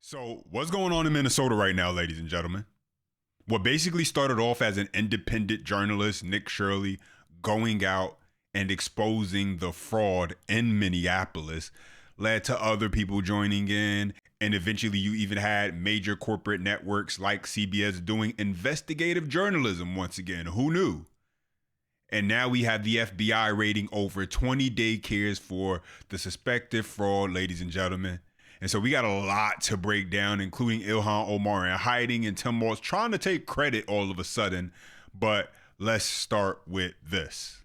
So, what's going on in Minnesota right now, ladies and gentlemen? What basically started off as an independent journalist, Nick Shirley, going out and exposing the fraud in Minneapolis led to other people joining in. And eventually, you even had major corporate networks like CBS doing investigative journalism once again. Who knew? And now we have the FBI raiding over 20 daycares for the suspected fraud, ladies and gentlemen. And so we got a lot to break down, including Ilhan Omar in hiding and Tim Walz trying to take credit all of a sudden. But let's start with this.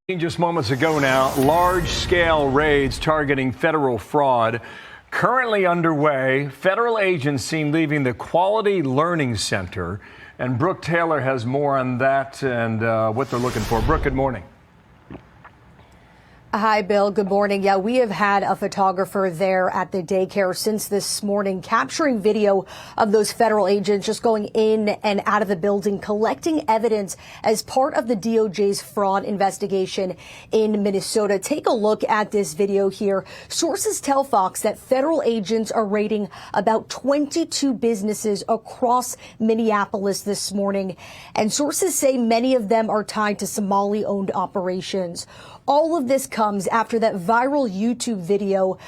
Just moments ago now, large-scale raids targeting federal fraud currently underway. Federal agents seen leaving the Quality Learning Center. And Brooke Taylor has more on that and what they're looking for. Brooke, good morning. Hi, Bill. Good morning. Yeah, we have had a photographer there at the daycare since this morning, capturing video of those federal agents just going in and out of the building, collecting evidence as part of the DOJ's fraud investigation in Minnesota. Take a look at this video here. Sources tell Fox that federal agents are raiding about 22 businesses across Minneapolis this morning. And sources say many of them are tied to Somali-owned operations. All of this comes after that viral YouTube video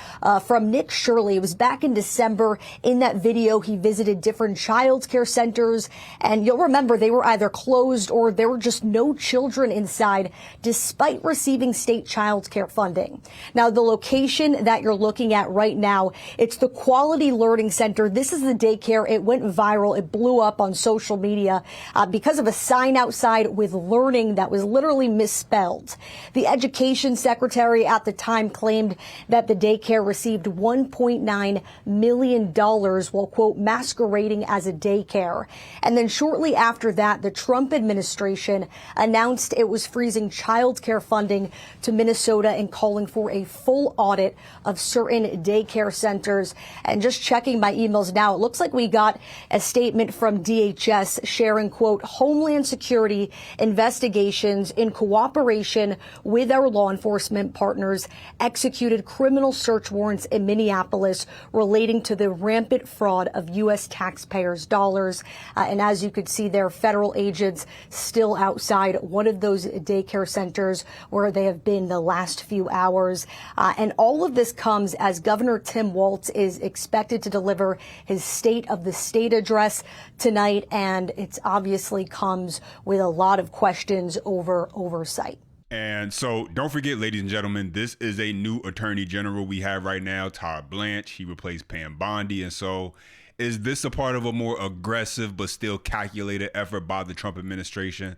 from Nick Shirley. It was back in December. In that video, he visited different child care centers. And you'll remember they were either closed or there were just no children inside, despite receiving state child care funding. Now, the location that you're looking at right now, it's the Quality Learning Center. This is the daycare. It went viral. It blew up on social media because of a sign outside with learning that was literally misspelled. The Education Secretary at the time claimed that the daycare received $1.9 million while, quote, masquerading as a daycare. And then shortly after that, the Trump administration announced it was freezing child care funding to Minnesota and calling for a full audit of certain daycare centers. And just checking my emails now, it looks like we got a statement from DHS sharing, quote, Homeland Security investigations in cooperation with our law enforcement partners executed criminal search warrants in Minneapolis relating to the rampant fraud of U.S. taxpayers' dollars. And as you could see there, federal agents still outside one of those daycare centers where they have been the last few hours. And all of this comes as Governor Tim Walz is expected to deliver his State of the State address tonight. And it obviously comes with a lot of questions over oversight. And so don't forget, ladies and gentlemen, this is a new attorney general we have right now, Todd Blanche. He replaced Pam Bondi. And so is this a part of a more aggressive but still calculated effort by the Trump administration?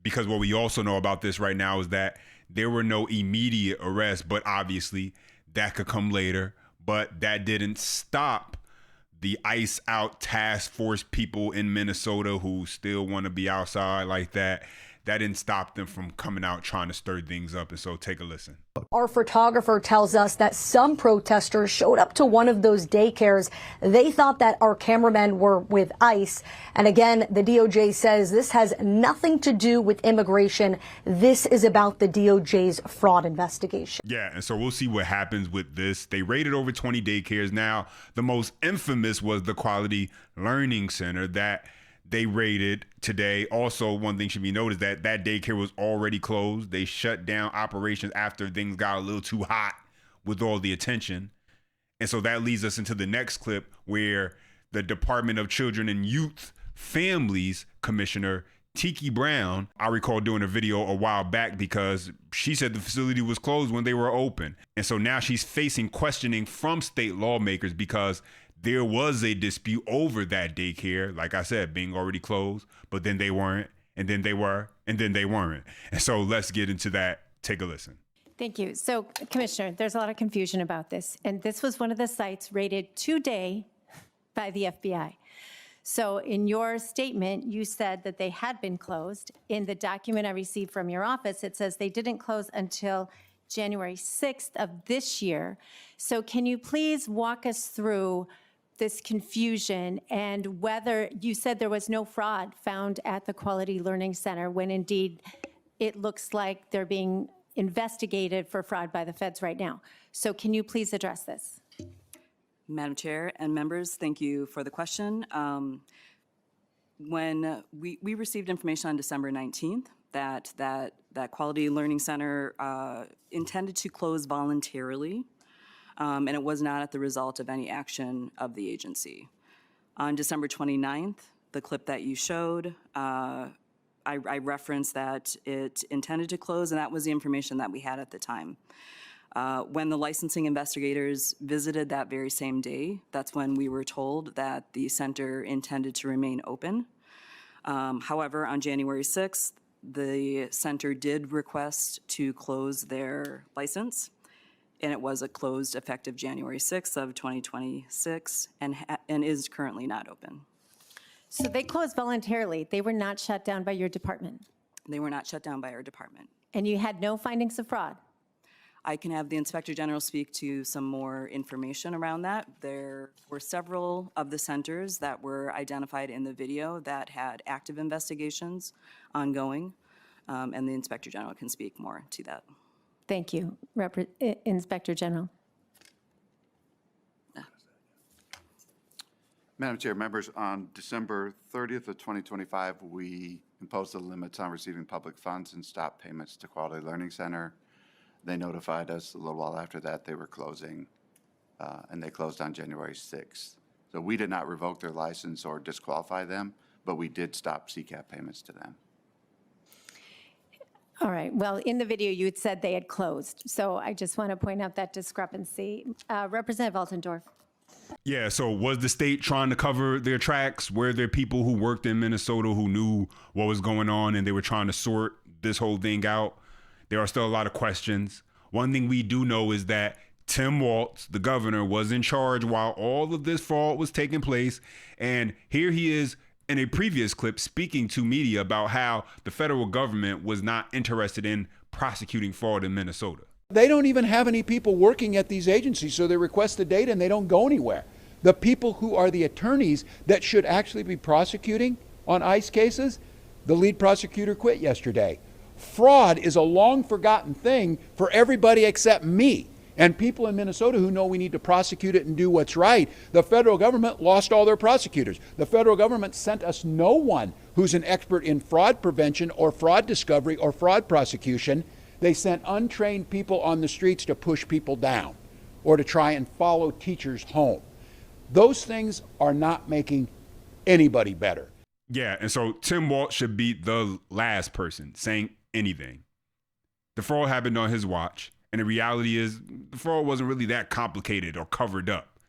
Because what we also know about this right now is that there were no immediate arrests, but obviously that could come later. But that didn't stop the ICE out task force people in Minnesota who still want to be outside like that. That didn't stop them from coming out trying to stir things up. And so take a listen. Our photographer tells us that some protesters showed up to one of those daycares. They thought that our cameramen were with ICE. And again, the DOJ says this has nothing to do with immigration. This is about the DOJ's fraud investigation. Yeah, and so we'll see what happens with this. They raided over 20 daycares. Now, the most infamous was the Quality Learning Center that they raided today. Also, one thing should be noted that that daycare was already closed. They shut down operations after things got a little too hot with all the attention. And so that leads us into the next clip where the Department of Children and Youth Families Commissioner Tiki Brown, I recall doing a video a while back because she said the facility was closed when they were open. And so now she's facing questioning from state lawmakers because there was a dispute over that daycare, like I said, being already closed, but then they weren't, and then they were, and then they weren't. And so let's get into that. Take a listen. Thank you. So, Commissioner, there's a lot of confusion about this. And this was one of the sites raided today by the FBI. So in your statement, you said that they had been closed. In the document I received from your office, it says they didn't close until January 6th of this year. So can you please walk us through this confusion and whether you said there was no fraud found at the Quality Learning Center when indeed it looks like they're being investigated for fraud by the feds right now. So can you please address this? Madam Chair and members, thank you for the question. When we received information on December 19th that Quality Learning Center intended to close voluntarily, and it was not at the result of any action of the agency. On December 29th, the clip that you showed, I referenced that it intended to close, and that was the information that we had at the time. When the licensing investigators visited that very same day, that's when we were told that the center intended to remain open. However, on January 6th, the center did request to close their license, and it was closed effective January 6th of 2026 and is currently not open. So they closed voluntarily. They were not shut down by your department. They were not shut down by our department. And you had no findings of fraud. I can have the Inspector General speak to some more information around that. There were several of the centers that were identified in the video that had active investigations ongoing, and the Inspector General can speak more to that. Thank you, Inspector General. Madam Chair, members, on December 30th of 2025, we imposed the limits on receiving public funds and stopped payments to Quality Learning Center. They notified us a little while after that they were closing, and they closed on January 6th. So we did not revoke their license or disqualify them, but we did stop CCAP payments to them. All right. Well, in the video, you had said they had closed. So I just want to point out that discrepancy. Representative Altendorf. Yeah, so was the state trying to cover their tracks? Were there people who worked in Minnesota who knew what was going on and they were trying to sort this whole thing out? There are still a lot of questions. One thing we do know is that Tim Walz, the governor, was in charge while all of this fraud was taking place. And here he is in a previous clip speaking to media about how the federal government was not interested in prosecuting fraud in Minnesota. They don't even have any people working at these agencies, so they request the data and they don't go anywhere. The people who are the attorneys that should actually be prosecuting on ICE cases, the lead prosecutor quit yesterday. Fraud is a long forgotten thing for everybody except me and people in Minnesota who know we need to prosecute it and do what's right. The federal government lost all their prosecutors. The federal government sent us no one who's an expert in fraud prevention or fraud discovery or fraud prosecution. They sent untrained people on the streets to push people down or to try and follow teachers home. Those things are not making anybody better. Yeah, and so Tim Walz should be the last person saying anything. The fraud happened on his watch, and the reality is the fraud wasn't really that complicated or covered up.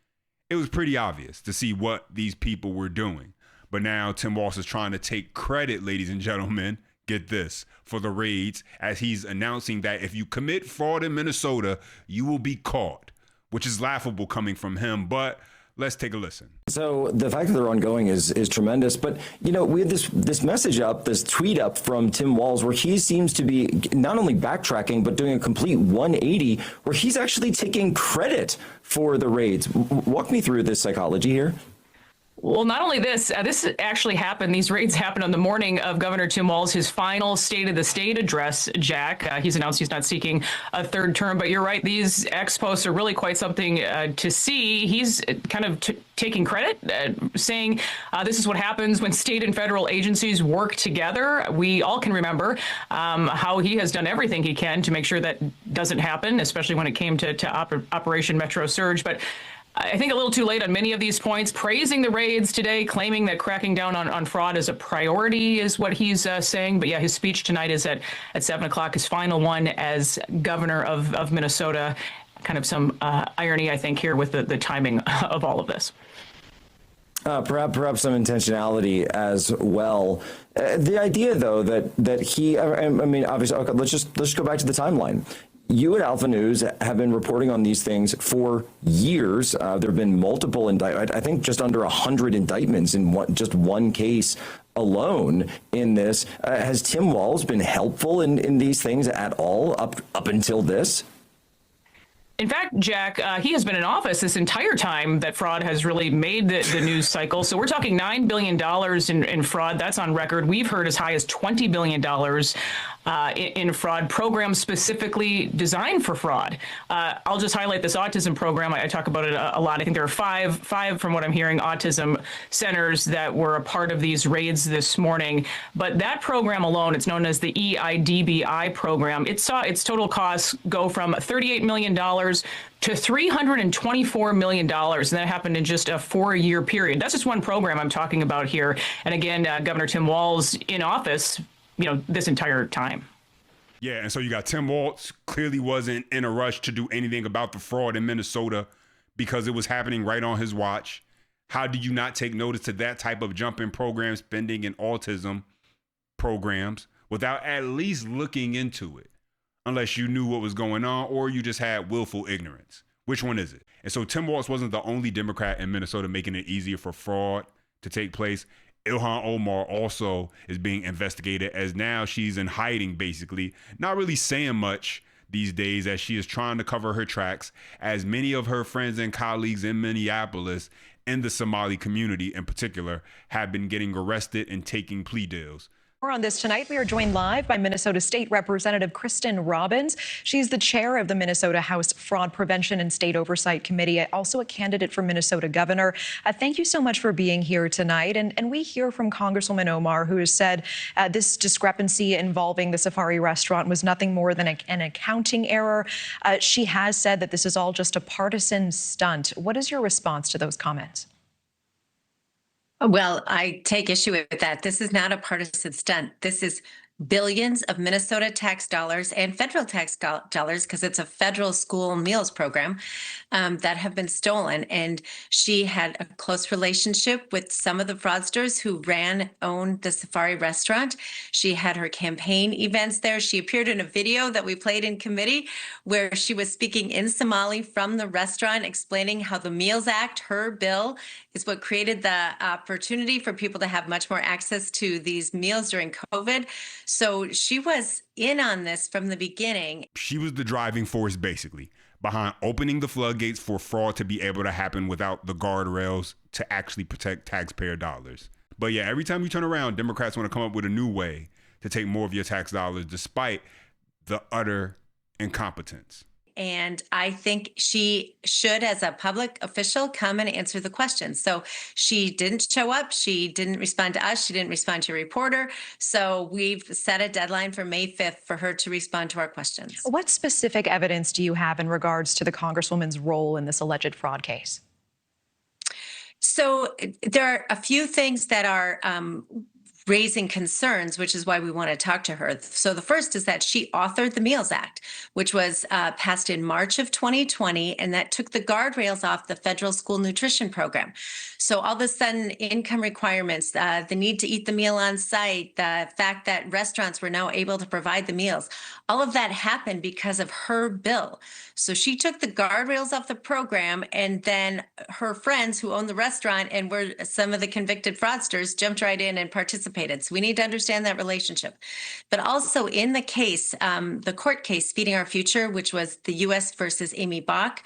It was pretty obvious to see what these people were doing. But now Tim Walz is trying to take credit, ladies and gentlemen, get this, for the raids, as he's announcing that if you commit fraud in Minnesota, you will be caught, which is laughable coming from him. But let's take a listen. So the fact that they're ongoing is tremendous. But, you know, we had this message up, this tweet up from Tim Walz, where he seems to be not only backtracking, but doing a complete 180, where he's actually taking credit for the raids. Walk me through this psychology here. Well, not only this, this actually happened. These raids happened on the morning of Governor Tim Walz, his final State of the State address, Jack. He's announced he's not seeking a third term. But you're right, these ex-posts are really quite something to see. He's kind of taking credit, saying this is what happens when state and federal agencies work together. We all can remember how he has done everything he can to make sure that doesn't happen, especially when it came to Operation Metro Surge. But I think a little too late on many of these points, praising the raids today, claiming that cracking down on fraud is a priority is what he's saying. But yeah, his speech tonight is at 7 o'clock, his final one as governor of Minnesota. Kind of some irony, I think, here with the timing of all of this. Perhaps some intentionality as well. The idea, though, that he, I mean, obviously, okay, let's just go back to the timeline. You at Alpha News have been reporting on these things for years. There have been multiple indictments, I think just under 100 indictments in just one case alone in this. Has Tim Walz been helpful in these things at all up until this? In fact, Jack, he has been in office this entire time that fraud has really made the news cycle. So we're talking $9 billion in fraud. That's on record. We've heard as high as $20 billion in fraud, programs specifically designed for fraud. I'll just highlight this autism program. I talk about it a lot. I think there are five, from what I'm hearing, autism centers that were a part of these raids this morning. But that program alone, it's known as the EIDBI program, it saw its total costs go from $38 million to $324 million. And that happened in just a 4-year period. That's just one program I'm talking about here. And again, Governor Tim Walz in office, this entire time. Yeah, and so you got Tim Walz clearly wasn't in a rush to do anything about the fraud in Minnesota because it was happening right on his watch. How do you not take notice to that type of jump in program spending in autism programs without at least looking into it? Unless you knew what was going on or you just had willful ignorance. Which one is it? And so Tim Walz wasn't the only Democrat in Minnesota making it easier for fraud to take place. Ilhan Omar also is being investigated, as now she's in hiding, basically, not really saying much these days as she is trying to cover her tracks, as many of her friends and colleagues in Minneapolis and the Somali community in particular have been getting arrested and taking plea deals. More on this tonight. We are joined live by Minnesota State Representative Kristen Robbins. She's the chair of the Minnesota House Fraud Prevention and State Oversight Committee, also a candidate for Minnesota governor. Thank you so much for being here tonight. And we hear from Congresswoman Omar, who has said this discrepancy involving the Safari restaurant was nothing more than an accounting error. She has said that this is all just a partisan stunt. What is your response to those comments? Well, I take issue with that. This is not a partisan stunt. This is billions of Minnesota tax dollars and federal tax dollars, because it's a federal school meals program, that have been stolen. And she had a close relationship with some of the fraudsters who owned the Safari restaurant. She had her campaign events there. She appeared in a video that we played in committee where she was speaking in Somali from the restaurant, explaining how the Meals Act, her bill, is what created the opportunity for people to have much more access to these meals during COVID. So she was in on this from the beginning. She was the driving force, basically, behind opening the floodgates for fraud to be able to happen without the guardrails to actually protect taxpayer dollars. But yeah, every time you turn around, Democrats want to come up with a new way to take more of your tax dollars, despite the utter incompetence. And I think she should, as a public official, come and answer the questions. So she didn't show up. She didn't respond to us. She didn't respond to a reporter. So we've set a deadline for May 5th for her to respond to our questions. What specific evidence do you have in regards to the Congresswoman's role in this alleged fraud case? So there are a few things that are raising concerns, which is why we want to talk to her. So the first is that she authored the Meals Act, which was passed in March of 2020, and that took the guardrails off the federal school nutrition program. So all of a sudden, income requirements, the need to eat the meal on site, the fact that restaurants were now able to provide the meals, all of that happened because of her bill. So she took the guardrails off the program, and then her friends who own the restaurant and were some of the convicted fraudsters jumped right in and participated. So we need to understand that relationship. But also in the case, the court case, Feeding Our Future, which was the U.S. versus Amy Bach,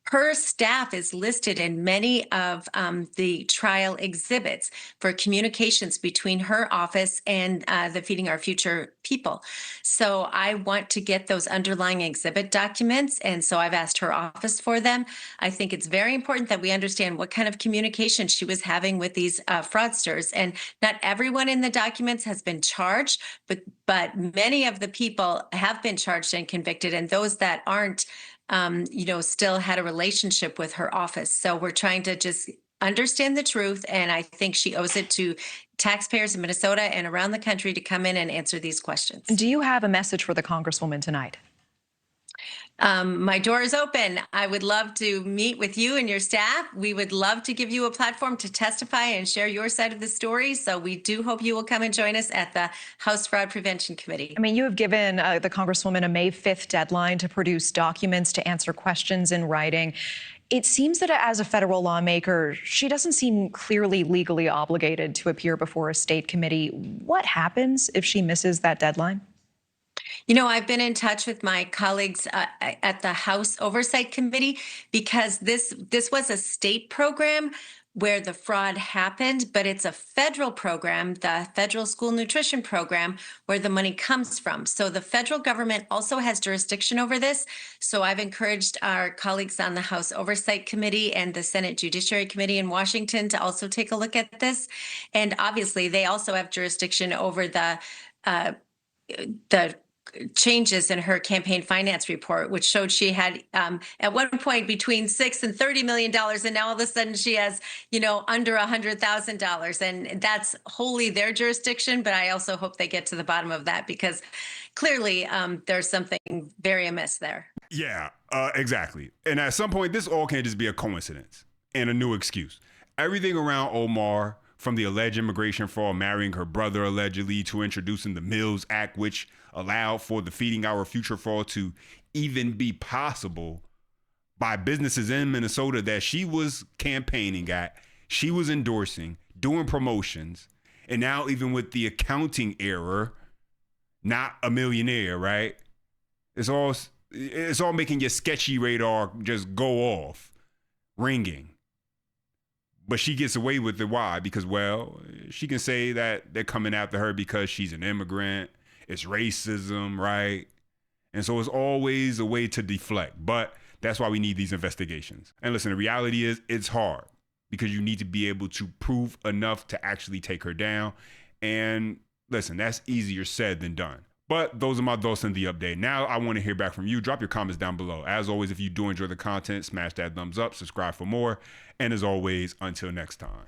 her staff is listed in many of the trial exhibits for communications between her office and the Feeding Our Future people. So I want to get those underlying exhibit documents, and so I've asked her office for them. I think it's very important that we understand what kind of communication she was having with these fraudsters. And not everyone in the documents has been charged, but many of the people have been charged and convicted, and those that aren't, still had a relationship with her office. So we're trying to just understand the truth. And I think she owes it to taxpayers in Minnesota and around the country to come in and answer these questions. Do you have a message for the Congresswoman tonight? My door is open. I would love to meet with you and your staff. We would love to give you a platform to testify and share your side of the story. So we do hope you will come and join us at the House Fraud Prevention Committee. I mean, you have given the Congresswoman a May 5th deadline to produce documents to answer questions in writing. It seems that as a federal lawmaker, she doesn't seem clearly legally obligated to appear before a state committee. What happens if she misses that deadline? I've been in touch with my colleagues at the House Oversight Committee because this was a state program where the fraud happened, but it's a federal program, the Federal School Nutrition Program, where the money comes from. So the federal government also has jurisdiction over this. So I've encouraged our colleagues on the House Oversight Committee and the Senate Judiciary Committee in Washington to also take a look at this. And obviously, they also have jurisdiction over the changes in her campaign finance report, which showed she had at one point between $6 and $30 million, and now all of a sudden she has, under $100,000, and that's wholly their jurisdiction. But I also hope they get to the bottom of that, because clearly there's something very amiss there. Yeah, exactly. And at some point, this all can't just be a coincidence and a new excuse. Everything around Omar, from the alleged immigration fraud, marrying her brother allegedly, to introducing the Mills Act, which allowed for the Feeding Our Future fraud to even be possible by businesses in Minnesota that she was campaigning at, she was endorsing, doing promotions, and now even with the accounting error, not a millionaire, right? It's all making your sketchy radar just go off, ringing. But she gets away with it. Why? Because, well, she can say that they're coming after her because she's an immigrant. It's racism, right? And so it's always a way to deflect. But that's why we need these investigations. And listen, the reality is it's hard because you need to be able to prove enough to actually take her down. And listen, that's easier said than done. But those are my thoughts on the update. Now I want to hear back from you. Drop your comments down below. As always, if you do enjoy the content, smash that thumbs up, subscribe for more. And as always, until next time.